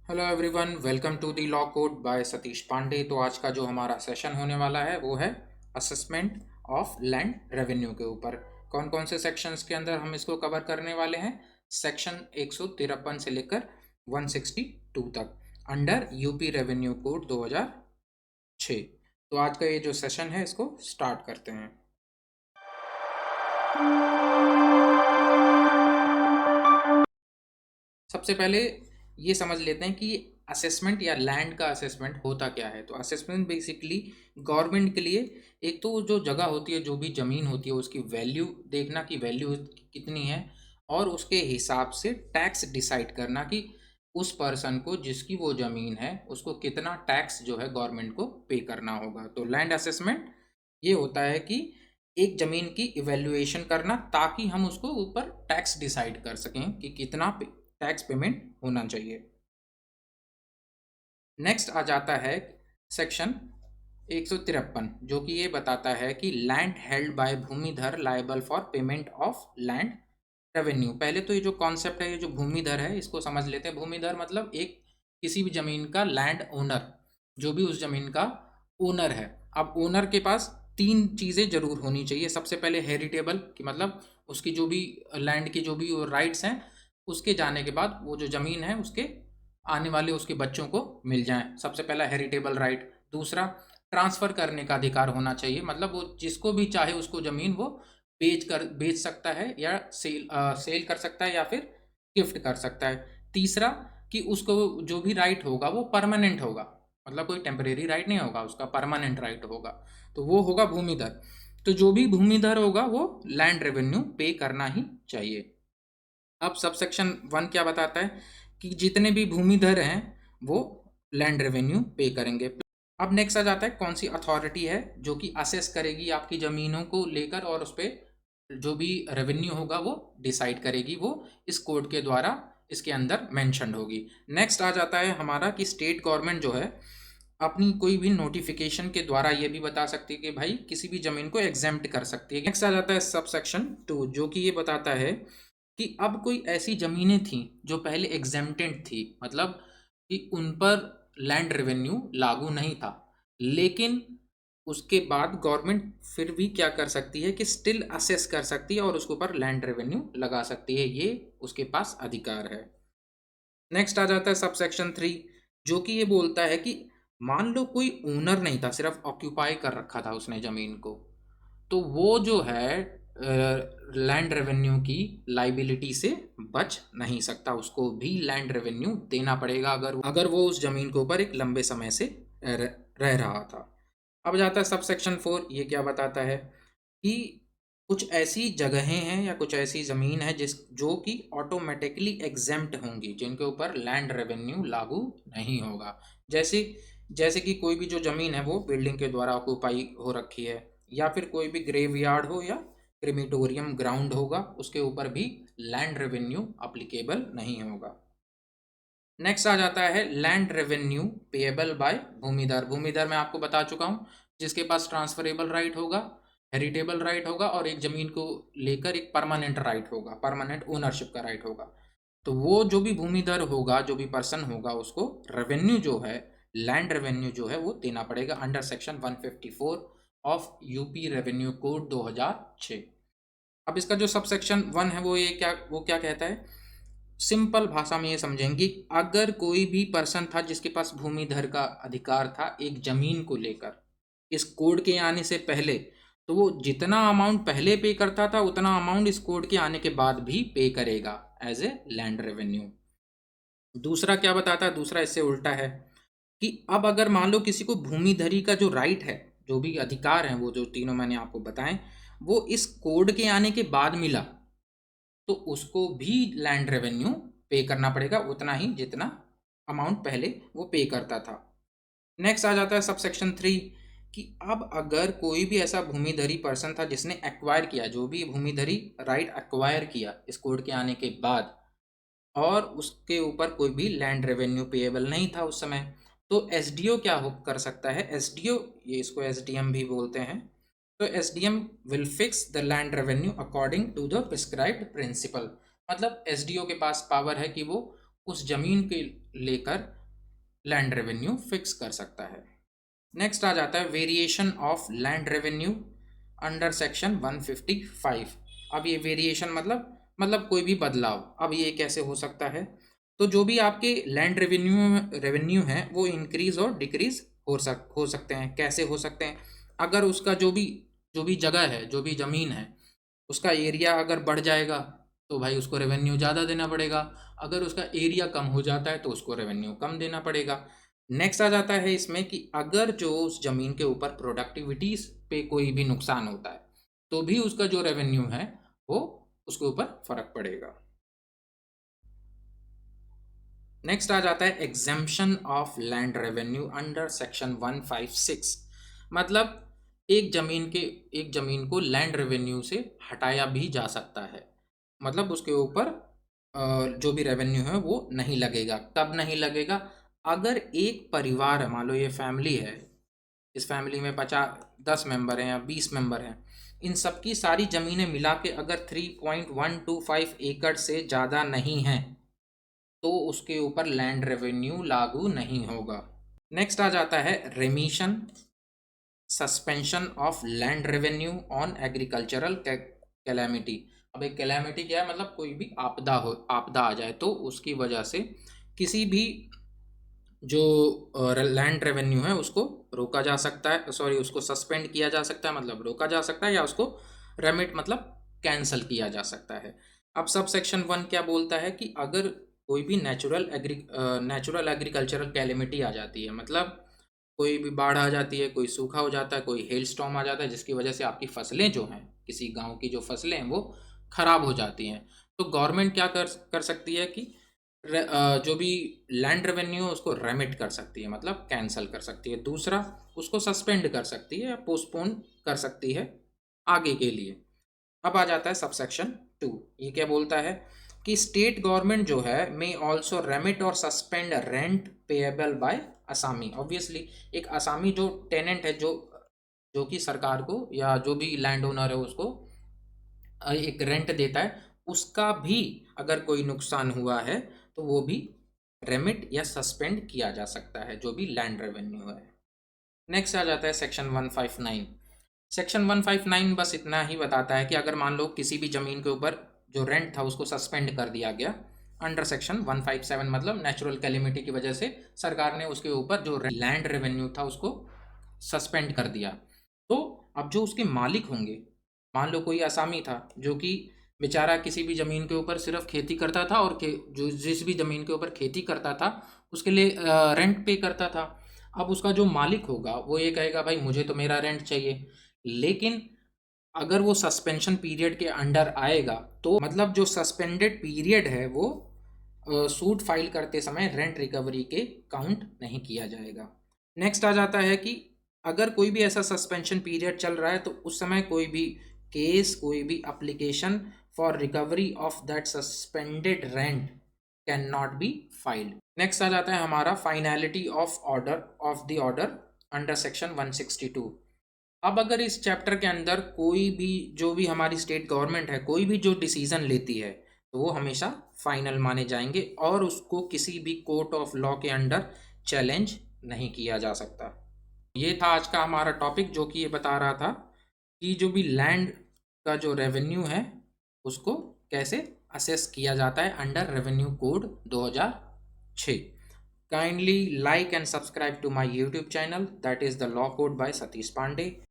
Hello everyone, welcome to the law code by Satish Pandey. तो आज का जो हमारा सेशन होने वाला है वो है असेसमेंट ऑफ लैंड रेवेन्यू के ऊपर। कौन कौन से सेक्शंस के अंदर हम इसको कवर करने वाले हैं? सेक्शन 153 से लेकर 162 तक अंडर यूपी रेवेन्यू कोड 2006। तो आज का ये जो सेशन है इसको स्टार्ट करते हैं। सबसे पहले ये समझ लेते हैं कि असेसमेंट या लैंड का असेसमेंट होता क्या है। तो असेसमेंट बेसिकली गवर्नमेंट के लिए एक तो जो जगह होती है, जो भी ज़मीन होती है, उसकी वैल्यू देखना कि वैल्यू कितनी है, और उसके हिसाब से टैक्स डिसाइड करना कि उस पर्सन को जिसकी वो ज़मीन है उसको कितना टैक्स जो है गवर्नमेंट को पे करना होगा। तो लैंड असेसमेंट ये होता है कि एक ज़मीन की इवेल्युएशन करना ताकि हम उसको ऊपर टैक्स डिसाइड कर सकें कि कितना टैक्स पेमेंट होना चाहिए। नेक्स्ट आ जाता है सेक्शन 153, जो कि ये बताता है कि land held by bhumidhar liable for payment of land revenue. पहले तो ये जो कॉन्सेप्ट है, ये जो भूमिधर है, इसको समझ लेते हैं। भूमिधर मतलब एक किसी भी जमीन का लैंड ओनर, जो भी उस जमीन का ओनर है। अब ओनर के पास तीन चीज़ें जरूर होनी चाहिए। सबसे पहले हेरिटेबल, कि मतलब उसकी जो भी लैंड की जो भी राइट्स हैं, उसके जाने के बाद वो जो ज़मीन है उसके आने वाले उसके बच्चों को मिल जाए। सबसे पहला हेरिटेबल राइट। दूसरा, ट्रांसफ़र करने का अधिकार होना चाहिए, मतलब वो जिसको भी चाहे उसको ज़मीन वो बेच सकता है या सेल कर सकता है या फिर गिफ्ट कर सकता है। तीसरा, कि उसको जो भी राइट होगा वो परमानेंट होगा, मतलब कोई टेम्परेरी राइट नहीं होगा, उसका परमानेंट राइट होगा, तो वो होगा भूमिधर। तो जो भी भूमिधर होगा वो लैंड रेवेन्यू पे करना ही चाहिए। अब सब सेक्शन 1 क्या बताता है कि जितने भी भूमिधर हैं वो लैंड रेवेन्यू पे करेंगे। अब नेक्स्ट आ जाता है कौन सी अथॉरिटी है जो कि असेस करेगी आपकी ज़मीनों को लेकर, और उस पर जो भी रेवेन्यू होगा वो डिसाइड करेगी, वो इस कोड के द्वारा इसके अंदर मेंशन होगी। नेक्स्ट आ जाता है हमारा कि स्टेट गवर्नमेंट जो है अपनी कोई भी नोटिफिकेशन के द्वारा ये भी बता सकती है कि भाई किसी भी ज़मीन को एग्जेम्प्ट कर सकती है। नेक्स्ट आ जाता है सब सेक्शन 2, जो कि ये बताता है कि अब कोई ऐसी ज़मीनें थीं जो पहले एग्जेम्प्टेड थी, मतलब कि उन पर लैंड रेवेन्यू लागू नहीं था, लेकिन उसके बाद गवर्नमेंट फिर भी क्या कर सकती है कि स्टिल असेस कर सकती है और उसके ऊपर लैंड रेवेन्यू लगा सकती है। ये उसके पास अधिकार है। नेक्स्ट आ जाता है सब सेक्शन 3, जो कि ये बोलता है कि मान लो कोई ओनर नहीं था, सिर्फ ऑक्यूपाई कर रखा था उसने ज़मीन को, तो वो जो है लैंड रेवेन्यू की लाइबिलिटी से बच नहीं सकता, उसको भी लैंड रेवेन्यू देना पड़ेगा अगर वो उस जमीन के ऊपर एक लंबे समय से रह रहा था। अब जाता है सब सेक्शन 4, ये क्या बताता है कि कुछ ऐसी जगहें हैं या कुछ ऐसी ज़मीन है जो कि ऑटोमेटिकली एग्जेम्प्ट होंगी, जिनके ऊपर लैंड रेवेन्यू लागू नहीं होगा। जैसे जैसे कि कोई भी जो ज़मीन है वो बिल्डिंग के द्वारा ऑक्यूपाई हो रखी है, या फिर कोई भी ग्रेवयार्ड हो या क्रिमिटोरियम ग्राउंड होगा, उसके ऊपर भी लैंड रेवेन्यू अप्लीकेबल नहीं होगा। नेक्स्ट आ जाता है लैंड रेवेन्यू पेएबल बाय भूमिधर। भूमिधर मैं आपको बता चुका हूँ, जिसके पास ट्रांसफरेबल राइट होगा, हेरिटेबल राइट होगा, और एक ज़मीन को लेकर एक परमानेंट राइट होगा, परमानेंट ओनरशिप का राइट होगा। तो वो जो भी भूमिधर होगा, जो भी पर्सन होगा, उसको रेवेन्यू जो है, लैंड रेवेन्यू जो है वो देना पड़ेगा under section 154 of UP revenue code 2006। अब इसका जो सब सेक्शन 1 है वो क्या कहता है? सिंपल भाषा में ये समझेंगे, अगर कोई भी पर्सन था जिसके पास भूमिधर का अधिकार था एक जमीन को लेकर इस कोड के आने से पहले, तो वो जितना अमाउंट पहले पे करता था उतना अमाउंट इस कोड के आने के बाद भी पे करेगा एज ए लैंड रेवेन्यू। दूसरा क्या बताता है? दूसरा इससे उल्टा है कि अब अगर मान लो किसी को भूमिधरी का जो राइट है, जो भी अधिकार है, वो जो तीनों मैंने आपको बताएं, वो इस कोड के आने के बाद मिला, तो उसको भी लैंड रेवेन्यू पे करना पड़ेगा, उतना ही जितना अमाउंट पहले वो पे करता था। नेक्स्ट आ जाता है सब सेक्शन 3 कि अब अगर कोई भी ऐसा भूमिधरी पर्सन था जिसने एक्वायर किया, जो भी भूमिधरी राइट एक्वायर किया इस कोड के आने के बाद, और उसके ऊपर कोई भी लैंड रेवेन्यू पेएबल नहीं था उस समय, तो एसडीओ क्या हो कर सकता है? एसडीओ, ये इसको एसडीएम भी बोलते हैं, तो SDM will fix the land revenue according to the prescribed principle. मतलब एसडीओ के पास पावर है कि वो उस जमीन के लेकर लैंड रेवेन्यू फिक्स कर सकता है। नेक्स्ट आ जाता है variation of land revenue under section 155। अब ये वेरिएशन मतलब कोई भी बदलाव। अब ये कैसे हो सकता है? तो जो भी आपके लैंड रेवेन्यू है वो इंक्रीज और डिक्रीज हो सकते हैं। कैसे हो सकते हैं? अगर उसका जो भी जगह है, जो भी ज़मीन है, उसका एरिया अगर बढ़ जाएगा तो भाई उसको रेवेन्यू ज़्यादा देना पड़ेगा। अगर उसका एरिया कम हो जाता है तो उसको रेवेन्यू कम देना पड़ेगा। नेक्स्ट आ जाता है इसमें कि अगर जो उस ज़मीन के ऊपर प्रोडक्टिविटी पे कोई भी नुकसान होता है तो भी उसका जो रेवेन्यू है वो उसके ऊपर फर्क पड़ेगा। नेक्स्ट आ जाता है exemption of land revenue under section 156। मतलब एक जमीन को लैंड रेवेन्यू से हटाया भी जा सकता है। मतलब उसके ऊपर जो भी रेवेन्यू है वो नहीं लगेगा। कब नहीं लगेगा? अगर एक परिवार है, मान लो ये फैमिली है, इस फैमिली में 10 मेंबर हैं या 20 मेंबर हैं, इन सबकी सारी ज़मीनें मिला के अगर 3.125 एकड़ से ज़्यादा नहीं हैं तो उसके ऊपर लैंड रेवेन्यू लागू नहीं होगा। नेक्स्ट आ जाता है रेमिशन suspension of land revenue on agricultural calamity. अब एक कैलामिटी क्या है? मतलब कोई भी आपदा आ जाए तो उसकी वजह से किसी भी जो लैंड रेवेन्यू है उसको रोका जा सकता है, सॉरी उसको सस्पेंड किया जा सकता है, मतलब रोका जा सकता है, या उसको रेमिट मतलब कैंसल किया जा सकता है। अब सब सेक्शन 1 क्या बोलता है कि अगर कोई भी नेचुरल एग्रीकल्चरल कैलेमिटी आ जाती है, मतलब कोई भी बाढ़ आ जाती है, कोई सूखा हो जाता है, कोई हेल स्टॉर्म आ जाता है जिसकी वजह से आपकी फसलें जो हैं, किसी गांव की जो फसलें हैं वो खराब हो जाती हैं, तो गवर्नमेंट क्या कर सकती है कि जो भी लैंड रेवेन्यू है उसको रेमिट कर सकती है, मतलब कैंसल कर सकती है। दूसरा, उसको सस्पेंड कर सकती है या पोस्टपोन कर सकती है आगे के लिए। अब आ जाता है सबसेक्शन 2। ये क्या बोलता है कि स्टेट गवर्नमेंट जो है मे ऑल्सो रेमिट और suspend rent payable by Asami. Obviously एक असामी जो टेनेंट है, जो जो कि सरकार को या जो भी लैंड ओनर है उसको एक रेंट देता है, उसका भी अगर कोई नुकसान हुआ है तो वो भी रेमिट या सस्पेंड किया जा सकता है, जो भी लैंड रेवेन्यू है। नेक्स्ट आ जाता है सेक्शन 159। सेक्शन 159 बस इतना ही बताता है कि अगर मान लो किसी भी ज़मीन के ऊपर जो रेंट था उसको सस्पेंड कर दिया गया अंडर सेक्शन 157, मतलब नेचुरल कैलेमिटी की वजह से सरकार ने उसके ऊपर जो लैंड रेवेन्यू था उसको सस्पेंड कर दिया, तो अब जो उसके मालिक होंगे, मान लो कोई असामी था जो कि बेचारा किसी भी ज़मीन के ऊपर सिर्फ खेती करता था और जो जिस भी ज़मीन के ऊपर खेती करता था उसके लिए रेंट पे करता था। अब उसका जो मालिक होगा वो ये कहेगा भाई मुझे तो मेरा रेंट चाहिए, लेकिन अगर वो सस्पेंशन पीरियड के अंडर आएगा तो मतलब जो सस्पेंडेड पीरियड है वो सूट फाइल करते समय रेंट रिकवरी के काउंट नहीं किया जाएगा। नेक्स्ट आ जाता है कि अगर कोई भी ऐसा सस्पेंशन पीरियड चल रहा है तो उस समय कोई भी केस, कोई भी application for recovery of that suspended rent cannot be filed. Next आ जाता है हमारा finality of the order under section 162। अब अगर इस चैप्टर के अंदर कोई भी जो भी हमारी स्टेट गवर्नमेंट है कोई भी जो डिसीजन लेती है तो वो हमेशा फाइनल माने जाएंगे और उसको किसी भी कोर्ट ऑफ लॉ के अंडर चैलेंज नहीं किया जा सकता। ये था आज का हमारा टॉपिक, जो कि ये बता रहा था कि जो भी लैंड का जो रेवेन्यू है उसको कैसे असेस किया जाता है under revenue code 2006। Kindly like and subscribe to my YouTube channel, that is the law code by Satish Pandey.